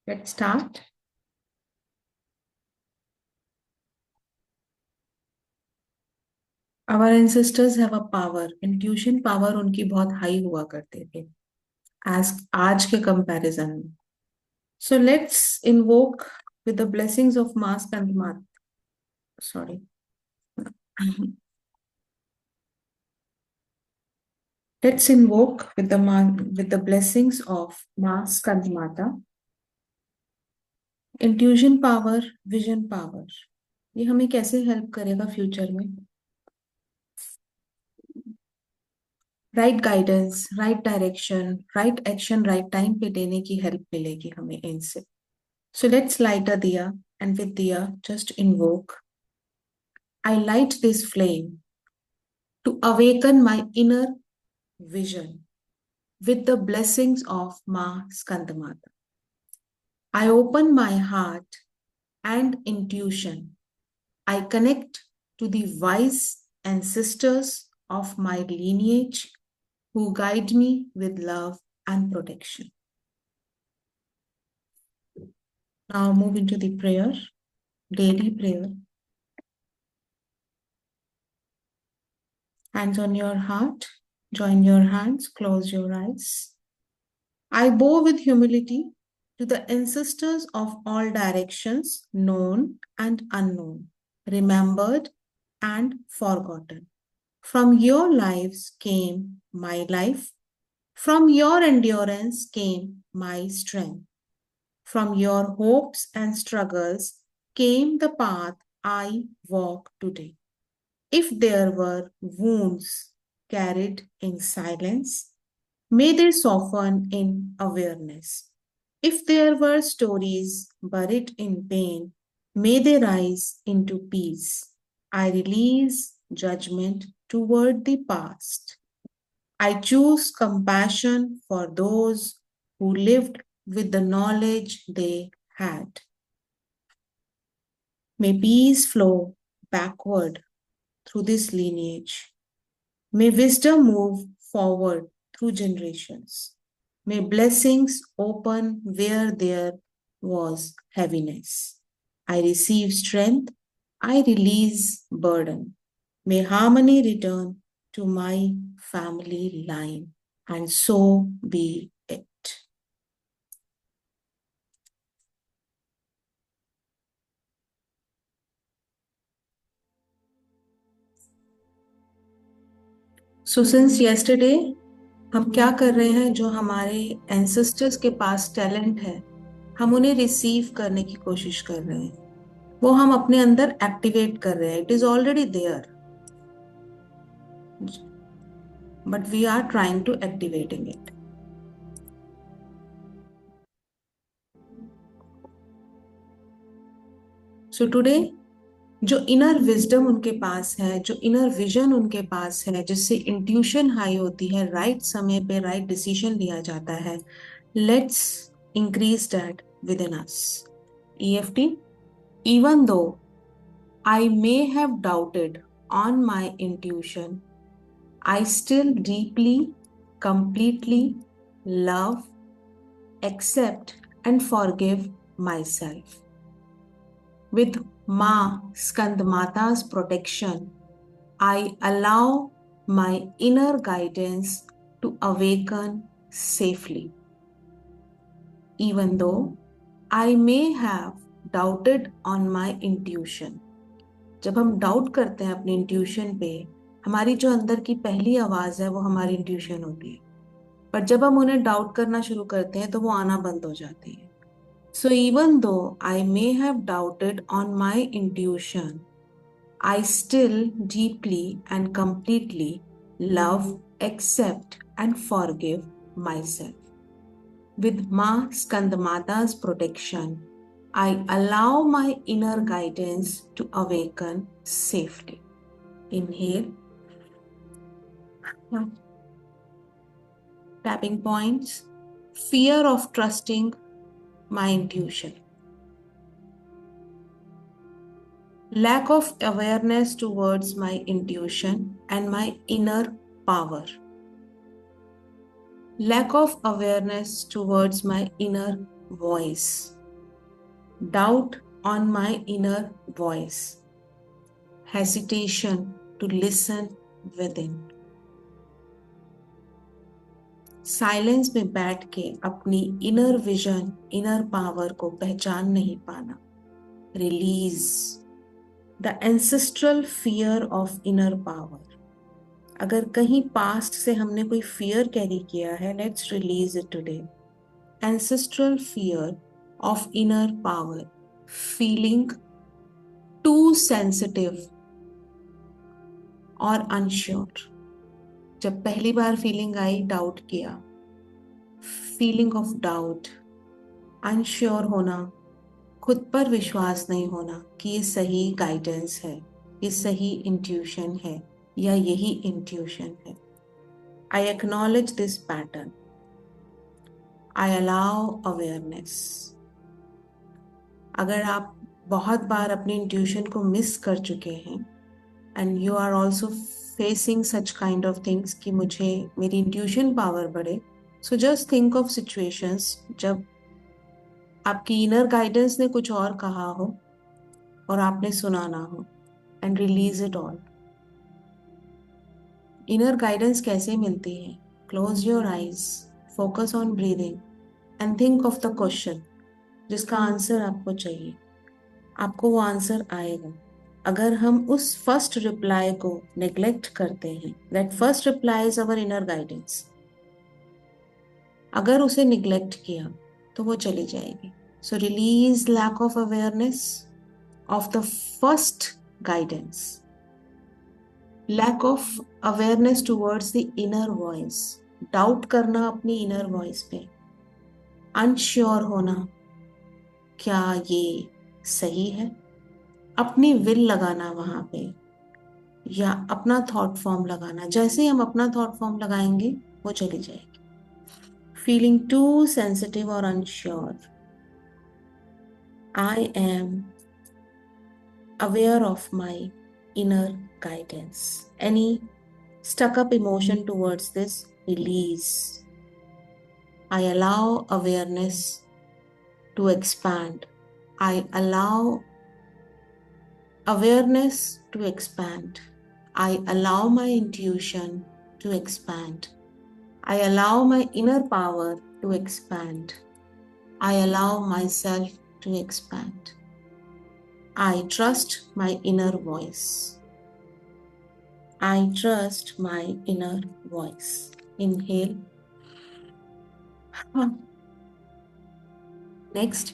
Let's start. Our ancestors have a power. Intuition power उनकी बहुत high हुआ करते थे as आज के comparison में. So let's invoke with the blessings of Mass Kandimat. Sorry. Let's invoke with the blessings of Mass Kandimata. Intuition power, vision power, ये हमें कैसे हेल्प करेगा फ्यूचर में? Right guidance, right direction, right action right time पे लेने की help मिलेगी हमें इनसे. So let's light a diya and with diya just invoke. I light this flame to awaken my inner vision with the blessings of Ma Skandamata. I open my heart and intuition. I connect to the wise ancestors of my lineage who guide me with love and protection. Now move into the prayer, daily prayer. Hands on your heart, join your hands, close your eyes. I bow with humility to the ancestors of all directions, known and unknown, remembered and forgotten. From your lives came my life. From your endurance came my strength. From your hopes and struggles came the path I walk today. If there were wounds carried in silence, may they soften in awareness. If there were stories buried in pain, may they rise into peace. I release judgment toward the past. I choose compassion for those who lived with the knowledge they had. May peace flow backward through this lineage. May wisdom move forward through generations. May blessings open where there was heaviness. I receive strength. I release burden. May harmony return to my family line, and so be it. So since yesterday, हम क्या कर रहे हैं? जो हमारे ancestors के पास talent है, हम उन्हें रिसीव करने की कोशिश कर रहे हैं. वो हम अपने अंदर एक्टिवेट कर रहे हैं. It is already there, but we are trying to activating it. So today जो इनर विजडम उनके पास है, जो इनर विजन उनके पास है, जिससे इंट्यूशन हाई होती है, राइट समय पे राइट डिसीजन लिया जाता है, let's increase that with in us. EFT. Even though I may have doubted on my intuition, I still deeply, completely love, accept, and forgive myself. With Ma Skandamata's protection, I allow my inner guidance to awaken safely. Even though I may have doubted on my intuition. जब हम doubt करते हैं अपने intuition पे, हमारी जो अंदर की पहली आवाज है वो हमारी इंट्यूशन होती है. पर जब हम उन्हें डाउट करना शुरू करते हैं तो वो आना बंद हो जाती है. So even though I may have doubted on my intuition, I still deeply and completely love, accept, and forgive myself. With Ma Skandamata's protection, I allow my inner guidance to awaken safely. Inhale. Tapping points. Fear of trusting my intuition. Lack of awareness towards my intuition and my inner power. lack of awareness towards my inner voice, doubt on my inner voice, hesitation to listen within. Silence में बैठ के अपनी inner vision, inner power को पहचान नहीं पाना. Release the ancestral fear of inner power. अगर कहीं पास्ट से हमने कोई फियर कैरी किया है, let's release it today. Ancestral fear of inner power, feeling too sensitive और अनश्योर. जब पहली बार फीलिंग आई, डाउट किया, फीलिंग ऑफ डाउट, अनश्योर होना, खुद पर विश्वास नहीं होना कि ये सही गाइडेंस है, ये सही इंट्यूशन है या यही इंट्यूशन है. I acknowledge this pattern. I allow awareness. अगर आप बहुत बार अपनी इंट्यूशन को मिस कर चुके हैं and you are also facing such kind of things कि मुझे मेरी इंट्यूशन पावर बढ़े, so just think of situations जब आपकी इनर गाइडेंस ने कुछ और कहा हो और आपने सुना ना हो, and release it all. Inner guidance कैसे मिलती है? Close your eyes, focus on breathing and think of the question जिसका आंसर आपको चाहिए. आपको वो आंसर आएगा. अगर हम उस फर्स्ट रिप्लाई को नेग्लेक्ट करते हैं, that first reply is our inner guidance, अगर उसे निग्लेक्ट किया तो वो चली जाएगी. So release lack of awareness of the first guidance, lack of awareness towards the inner voice, doubt करना अपनी इनर वॉइस पे, अनश्योर होना क्या ये सही है, अपनी विल लगाना वहां पे या अपना थॉट फॉर्म लगाना. जैसे ही हम अपना थॉट फॉर्म लगाएंगे वो चली जाएगी. फीलिंग टू सेंसिटिव और unsure. I am aware of my inner guidance. Any stuck up emotion towards this, release. I allow awareness to expand. I allow awareness to expand. I allow my intuition to expand. I allow my inner power to expand. I allow myself to expand. I trust my inner voice. I trust my inner voice. Inhale. Next,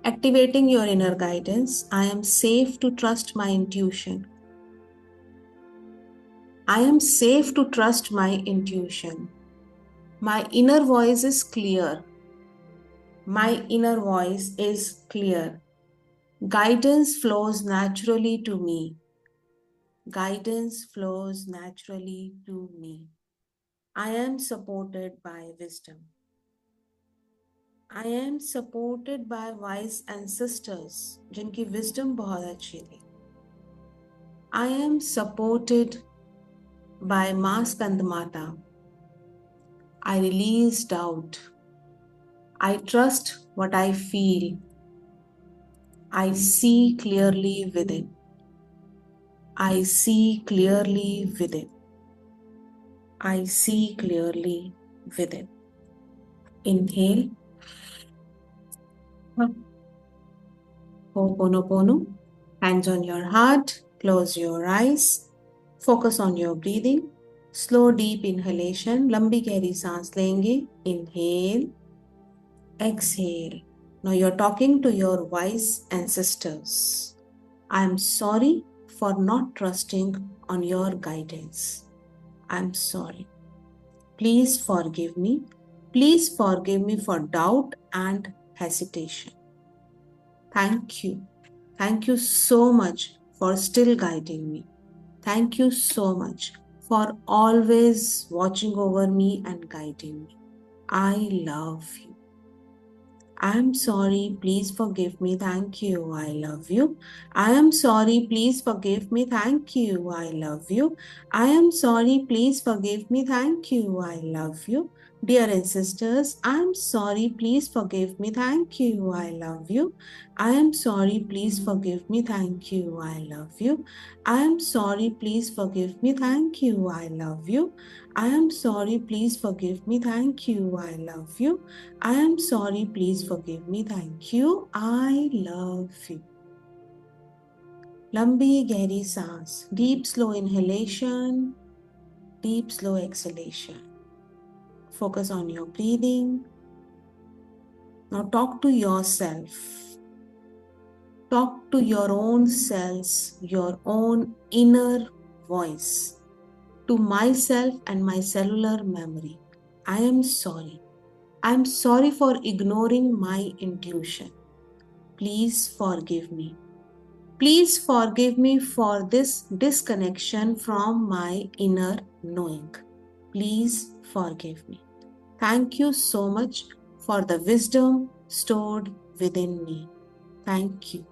activating your inner guidance. I am safe to trust my intuition. I am safe to trust my intuition. My inner voice is clear. My inner voice is clear. Guidance flows naturally to me. Guidance flows naturally to me. I am supported by wisdom. I am supported by wise ancestors, जिनकी wisdom बहुत अच्छी थी. I am supported by माँ Skandamata. I release doubt. I trust what I feel. I see clearly within. I see clearly within. I see clearly within. Inhale. Ho'oponopono. Hands on your heart. Close your eyes. Focus on your breathing. Slow deep inhalation. लंबी गहरी सांस लेंगे. Inhale. Exhale. Now you're talking to your wise ancestors. I am sorry for not trusting on your guidance. I'm sorry. Please forgive me. Please forgive me for doubt and hesitation. Thank you. Thank you so much for still guiding me. Thank you so much for always watching over me and guiding me. I love you. I'm sorry, please forgive me, thank you, I love you. I am sorry, please forgive me, thank you, I love you. I am sorry, please forgive me, thank you, I love you. Dear ancestors, I am sorry, please forgive me, thank you, I love you. I am sorry, please forgive me, thank you, I love you. I am sorry, please forgive me, thank you, I love you. I am sorry, please forgive me, thank you, I love you. I am sorry, please forgive me, thank you, I love you. लंबी गहरी सांस, deep slow inhalation, deep slow exhalation. Focus on your breathing. Now talk to yourself. Talk to your own selves, your own inner voice. To myself and my cellular memory. I am sorry. I am sorry for ignoring my intuition. Please forgive me. Please forgive me for this disconnection from my inner knowing. Please forgive me. Thank you so much for the wisdom stored within me. Thank you.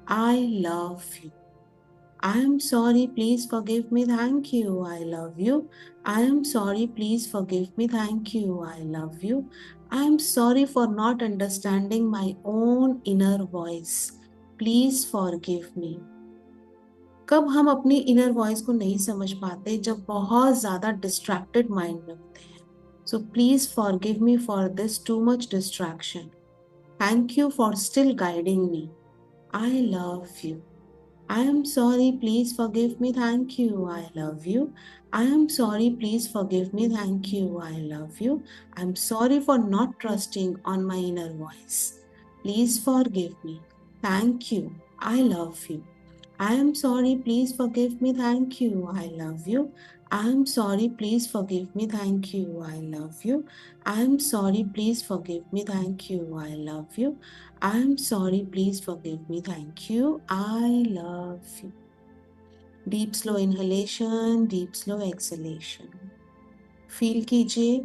I love you. I am sorry, please forgive me. Thank you. I love you. I am sorry, please forgive me. Thank you. I love you. I am sorry for not understanding my own inner voice. Please forgive me. कब हम अपनी inner voice को नहीं समझ पाते? जब बहुत ज्यादा डिस्ट्रैक्टेड माइंड में होते हैं. So please forgive me for this too much distraction. Thank you for still guiding me. I love you. I am sorry, please forgive me. Thank you. I love you. I am sorry, please forgive me. Thank you. I love you. I'm sorry for not trusting on my inner voice. Please forgive me. Thank you. I love you. I am sorry, please forgive me. Thank you. I love you. I am sorry, please forgive me. Thank you. I love you. I am sorry, please forgive me. Thank you. I love you. I am sorry, please forgive me. Thank you. I love you. Deep slow inhalation, deep slow exhalation. Feel कीजिए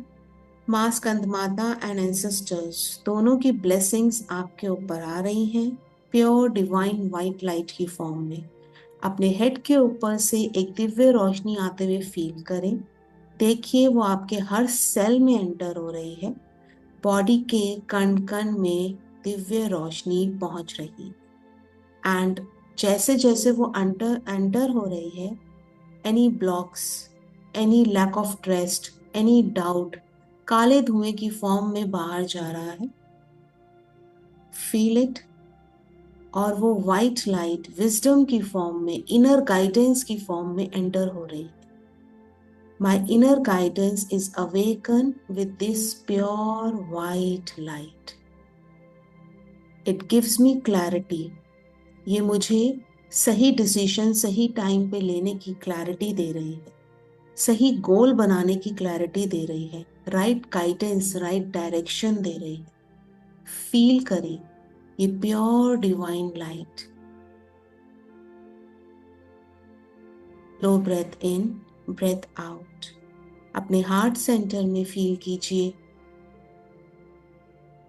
माँ Skandamata and ancestors दोनों की blessings आपके ऊपर आ रही हैं pure divine white light की form में. अपने हेड के ऊपर से एक दिव्य रोशनी आते हुए फील करें. देखिए वो आपके हर सेल में एंटर हो रही है. बॉडी के कण कण में दिव्य रोशनी पहुंच रही एंड जैसे जैसे वो एंटर हो रही है, any blocks, any lack of trust, any doubt काले धुएं की फॉर्म में बाहर जा रहा है. Feel it. और वो वाइट लाइट विजडम की फॉर्म में, इनर गाइडेंस की फॉर्म में एंटर हो रही है. My inner guidance is awaken with this pure white light. It gives me clarity. ये मुझे सही डिसीजन सही टाइम पे लेने की क्लैरिटी दे रही है. सही गोल बनाने की क्लैरिटी दे रही है. राइट गाइडेंस, राइट डायरेक्शन दे रही है. फील करें ये pure divine light. Low breath in, breath out. अपने हार्ट सेंटर में फील कीजिए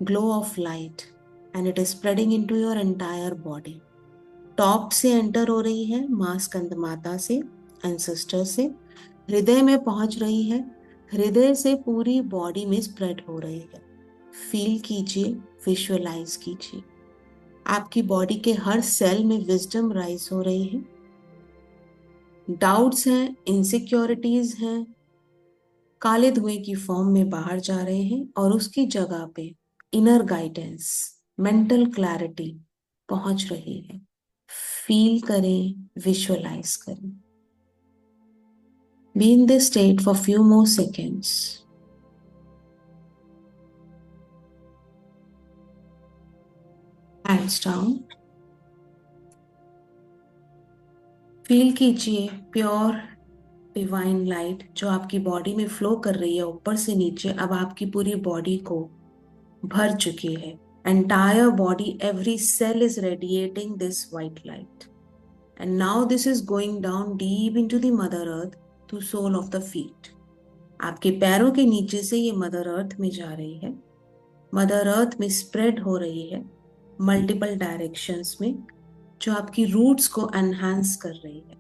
glow of light and it is spreading into your entire body. Top से एंटर हो रही है माँ स्कंदमाता से, एंसेस्टर से, हृदय में पहुंच रही है, हृदय से पूरी बॉडी में स्प्रेड हो रही है. फील कीजिए, विजुअलाइज कीजिए. आपकी बॉडी के हर सेल में विजडम राइज हो रही है. डाउट्स हैं, इनसिक्योरिटीज हैं, काले धुएं की फॉर्म में बाहर जा रहे हैं और उसकी जगह पे इनर गाइडेंस, मेंटल क्लैरिटी पहुंच रही है. फील करें, विजुअलाइज करें. Be in this state for few more seconds. Hands down. Feel कीजिए प्योर डिवाइन लाइट जो आपकी बॉडी में फ्लो कर रही है ऊपर से नीचे, अब आपकी पूरी बॉडी को भर चुकी है. Entire body, every cell is radiating this white light and now this is going down deep into the mother earth to sole of the feet. आपके पैरों के नीचे से ये मदर अर्थ में जा रही है. मदर अर्थ में स्प्रेड हो रही है मल्टीपल डायरेक्शंस में, जो आपकी रूट्स को एनहांस कर रही है.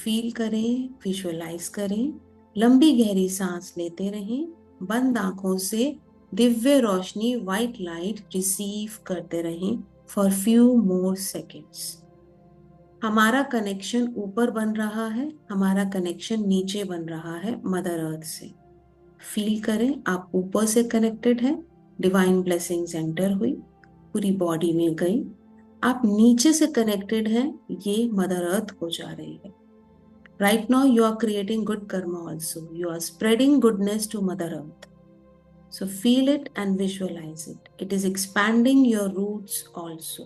फील करें, विजुअलाइज करें. लंबी गहरी सांस लेते रहें. बंद आंखों से दिव्य रोशनी, व्हाइट लाइट रिसीव करते रहें फॉर फ्यू मोर सेकेंड्स। हमारा कनेक्शन ऊपर बन रहा है, हमारा कनेक्शन नीचे बन रहा है मदर अर्थ से। फील करें आप ऊपर से कनेक्टेड हैं, डिवाइन ब्लेसिंग्स एंटर हुई, पूरी बॉडी में गई। आप नीचे से कनेक्टेड हैं, ये मदर अर्थ हो जा रही है। Right now you are creating good karma also, you are spreading goodness to mother earth. So feel it and visualize it. It is expanding your roots also.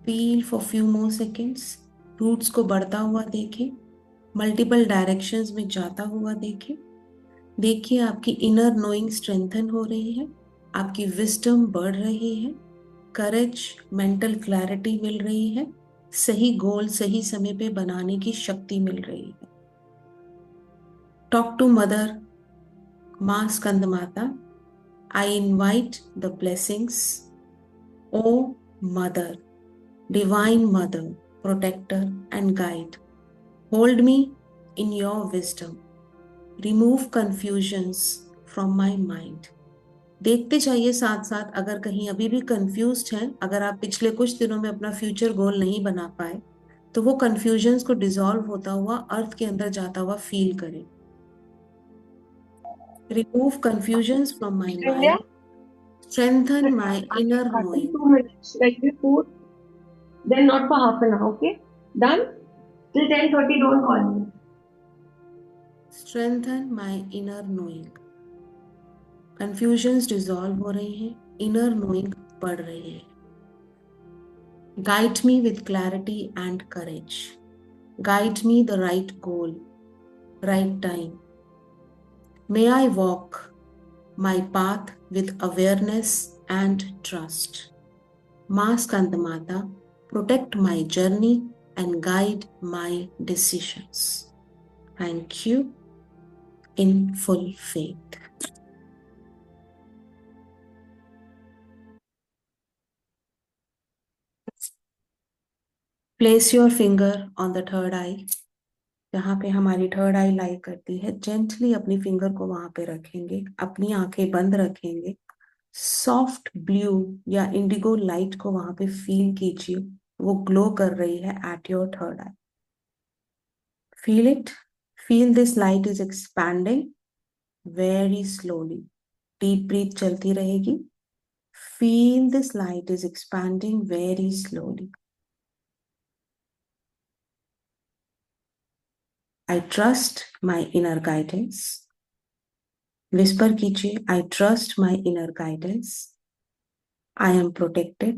Feel for few more seconds. Roots को बढ़ता हुआ देखें, multiple directions में जाता हुआ देखें। देखिए आपकी इनर नोइंग स्ट्रेंथन हो रही है, आपकी विजडम बढ़ रही है, करेज, मेंटल क्लैरिटी मिल रही है, सही गोल सही समय पे बनाने की शक्ति मिल रही है। टॉक टू मदर, माँ स्कंद माता। I invite the blessings, O Mother, Divine Mother, Protector and Guide. Hold me in your wisdom. Remove confusions from my mind. देखते जाइए साथ साथ, अगर कहीं अभी भी कंफ्यूज्ड हैं, अगर आप पिछले कुछ दिनों में अपना फ्यूचर गोल नहीं बना पाए, तो वो कंफ्यूजन्स को डिसॉल्व होता हुआ अर्थ के अंदर जाता हुआ फील करें। Remove confusions from my mind. Strengthen my inner knowing. 2 minutes, like before, then not for half an hour, okay? Done? Till 10:30, don't call me. Strengthen my inner knowing. Confusions dissolve हो रही हैं, inner knowing बढ़ रही है। Guide me with clarity and courage. Guide me the right goal, right time. May I walk my path with awareness and trust. माँ स्कंद माता, protect my journey and guide my decisions. Thank you in full faith. Place your finger on the third eye. जहाँ पे हमारी third आई लाई करती है, gently अपनी finger को वहां पे रखेंगे, अपनी आंखें बंद रखेंगे। सॉफ्ट ब्लू या इंडिगो लाइट को वहां पे फील कीजिए, वो ग्लो कर रही है at your third eye. Feel it, feel this light is expanding very slowly. Deep breath चलती रहेगी। Feel this light is expanding very slowly. I trust my inner guidance. Whisper कीजिए, I trust my inner guidance. I am protected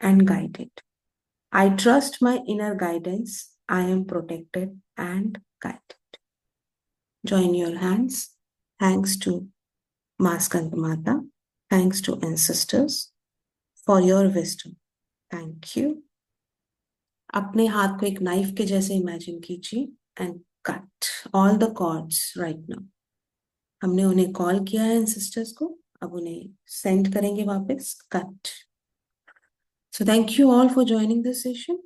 and guided. I trust my inner guidance. I am protected and guided. Join your hands. Thanks to Maa Skand Mata. Thanks to ancestors for your wisdom. Thank you. अपने हाथ को एक knife के जैसे imagine कीजिए and cut all the cords right now. हमने उन्हें call किया है एंसेस्टर्स को, अब उन्हें सेंड करेंगे वापस, cut. So thank you all for joining this session.